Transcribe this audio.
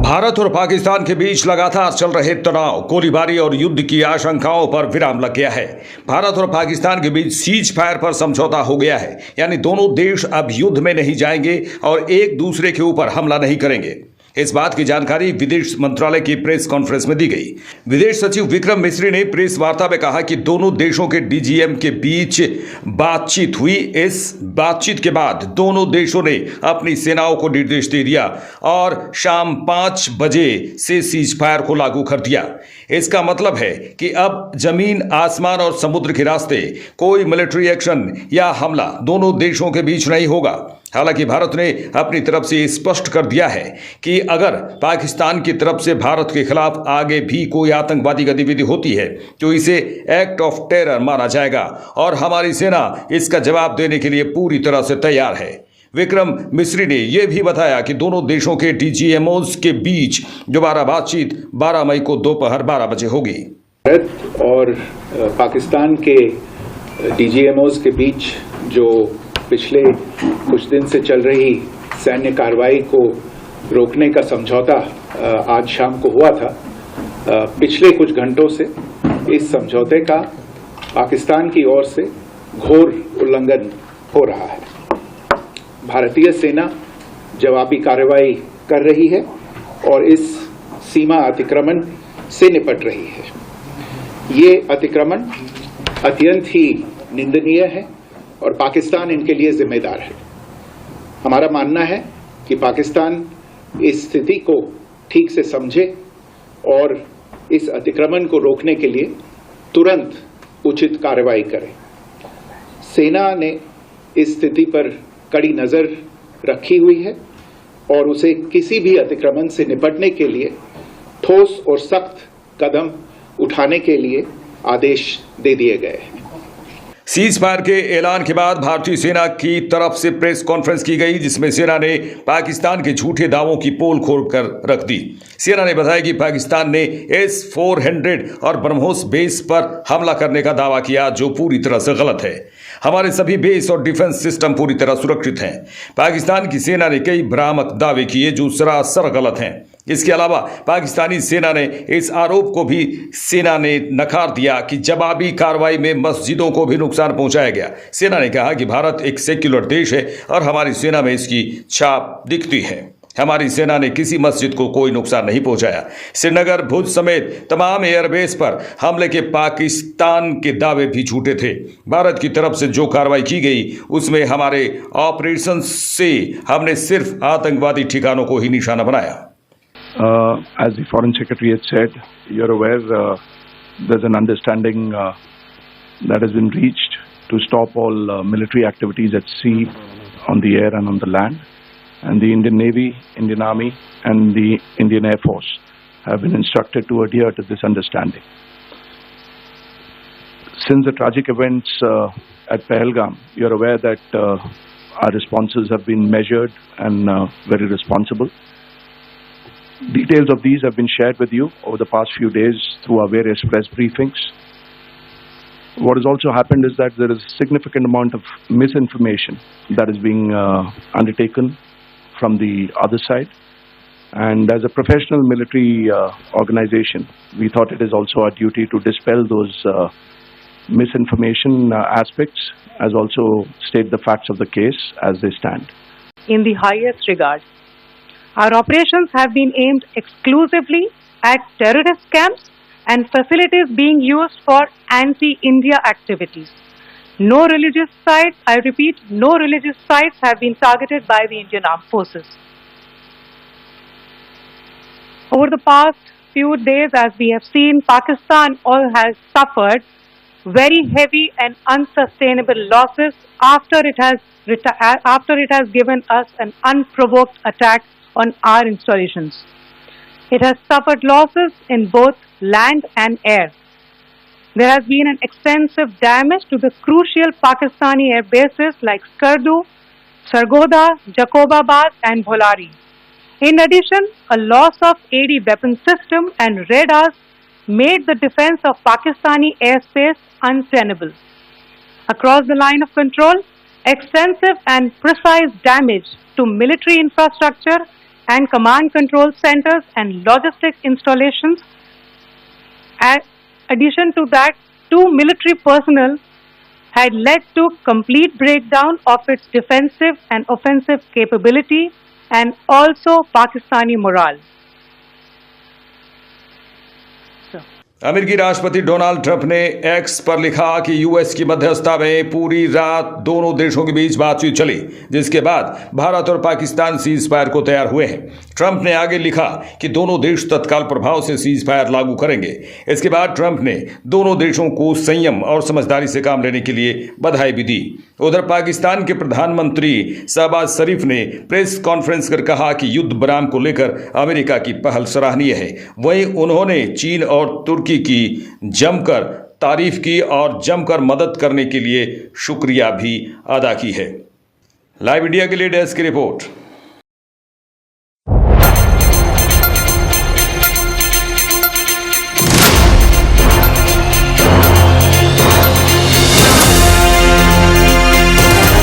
भारत और पाकिस्तान के बीच लगातार चल रहे तनाव, गोलीबारी और युद्ध की आशंकाओं पर विराम लग गया है। भारत और पाकिस्तान के बीच सीज फायर पर समझौता हो गया है, यानी दोनों देश अब युद्ध में नहीं जाएंगे और एक दूसरे के ऊपर हमला नहीं करेंगे। इस बात की जानकारी विदेश मंत्रालय की प्रेस कॉन्फ्रेंस में दी गई। विदेश सचिव विक्रम मिस्री ने प्रेस वार्ता में कहा कि दोनों देशों के डीजीएम के बीच बातचीत हुई। इस बातचीत के बाद दोनों देशों ने अपनी सेनाओं को निर्देश दे दिया और शाम 5 बजे से सीज फायर को लागू कर दिया। इसका मतलब है कि अब जमीन, आसमान और समुद्र के रास्ते कोई मिलिट्री एक्शन या हमला दोनों देशों के बीच नहीं होगा। हालांकि भारत ने अपनी तरफ से स्पष्ट कर दिया है कि अगर पाकिस्तान की तरफ से भारत के खिलाफ आगे भी कोई आतंकवादी गतिविधि होती है तो इसे एक्ट ऑफ टेरर माना जाएगा और हमारी सेना इसका जवाब देने के लिए पूरी तरह से तैयार है। विक्रम मिस्री ने यह भी बताया कि दोनों देशों के डीजीएमओज के बीच दोबारा बातचीत 12 मई को दोपहर 12 बजे होगी। भारत और पाकिस्तान के डीजीएमओज के बीच जो पिछले कुछ दिन से चल रही सैन्य कार्रवाई को रोकने का समझौता आज शाम को हुआ था, पिछले कुछ घंटों से इस समझौते का पाकिस्तान की ओर से घोर उल्लंघन हो रहा है। भारतीय सेना जवाबी कार्रवाई कर रही है और इस सीमा अतिक्रमण से निपट रही है। ये अतिक्रमण अत्यंत ही निंदनीय है और पाकिस्तान इनके लिए जिम्मेदार है। हमारा मानना है कि पाकिस्तान इस स्थिति को ठीक से समझे और इस अतिक्रमण को रोकने के लिए तुरंत उचित कार्रवाई करे। सेना ने इस स्थिति पर कड़ी नजर रखी हुई है और उसे किसी भी अतिक्रमण से निपटने के लिए ठोस और सख्त कदम उठाने के लिए आदेश दे दिए गए हैं। सीज फायर के ऐलान के बाद भारतीय सेना की तरफ से प्रेस कॉन्फ्रेंस की गई, जिसमें सेना ने पाकिस्तान के झूठे दावों की पोल खोल कर रख दी। सेना ने बताया कि पाकिस्तान ने S-400 और ब्रह्मोस बेस पर हमला करने का दावा किया, जो पूरी तरह से गलत है। हमारे सभी बेस और डिफेंस सिस्टम पूरी तरह सुरक्षित हैं। पाकिस्तान की सेना ने कई भ्रामक दावे किए जो सरासर गलत हैं। इसके अलावा पाकिस्तानी सेना ने इस आरोप को भी नकार दिया कि जवाबी कार्रवाई में मस्जिदों को भी नुकसान पहुंचाया गया। सेना ने कहा कि भारत एक सेक्युलर देश है और हमारी सेना में इसकी छाप दिखती है। हमारी सेना ने किसी मस्जिद को कोई नुकसान नहीं पहुंचाया। श्रीनगर, भुज समेत तमाम एयरबेस पर हमले के पाकिस्तान के दावे भी झूठे थे। भारत की तरफ से जो कार्रवाई की गई उसमें हमारे ऑपरेशन से हमने सिर्फ आतंकवादी ठिकानों को ही निशाना बनाया। As the Foreign Secretary had said, you're aware there's an understanding that has been reached to stop all military activities at sea, on the air and on the land. And the Indian Navy, Indian Army and the Indian Air Force have been instructed to adhere to this understanding. Since the tragic events at Pahalgam, you're aware that our responses have been measured and very responsible. Details of these have been shared with you over the past few days through our various press briefings. What has also happened is that there is a significant amount of misinformation that is being undertaken from the other side. And as a professional military organization, we thought it is also our duty to dispel those misinformation aspects, as also state the facts of the case as they stand. In the highest regard, our operations have been aimed exclusively at terrorist camps and facilities being used for anti-India activities. No religious sites, I repeat, no religious sites have been targeted by the Indian Armed Forces. Over the past few days, as we have seen, Pakistan has suffered very heavy and unsustainable losses after it has given us an unprovoked attack on our installations. It has suffered losses in both land and air. There has been an extensive damage to the crucial Pakistani air bases like Skardu, Sargodha, Jacobabad and Bholari. In addition, a loss of AD weapon system and radars made the defense of Pakistani airspace untenable. Across the line of control, extensive and precise damage to military infrastructure and command control centers and logistic installations. In addition to that, 2 military personnel had led to complete breakdown of its defensive and offensive capability and also Pakistani morale. अमेरिकी राष्ट्रपति Donald Trump ने x पर लिखा कि US की मध्यस्थता में पूरी रात दोनों देशों के बीच बातचीत चली, जिसके बाद भारत और पाकिस्तान सीज फायर को तैयार हुए हैं। ट्रंप ने आगे लिखा कि दोनों देश तत्काल प्रभाव से सीज फायर लागू करेंगे। इसके बाद ट्रंप ने दोनों देशों को संयम और समझदारी से काम लेने के लिए बधाई भी दी। उधर पाकिस्तान के प्रधानमंत्री शहबाज शरीफ ने प्रेस कॉन्फ्रेंस कर कहा कि युद्ध विराम को लेकर अमेरिका की पहल सराहनीय है। वहीं उन्होंने चीन और तुर्की की जमकर तारीफ की और जमकर मदद करने के लिए शुक्रिया भी अदा की है। लाइव इंडिया के लिए डेस्क की रिपोर्ट।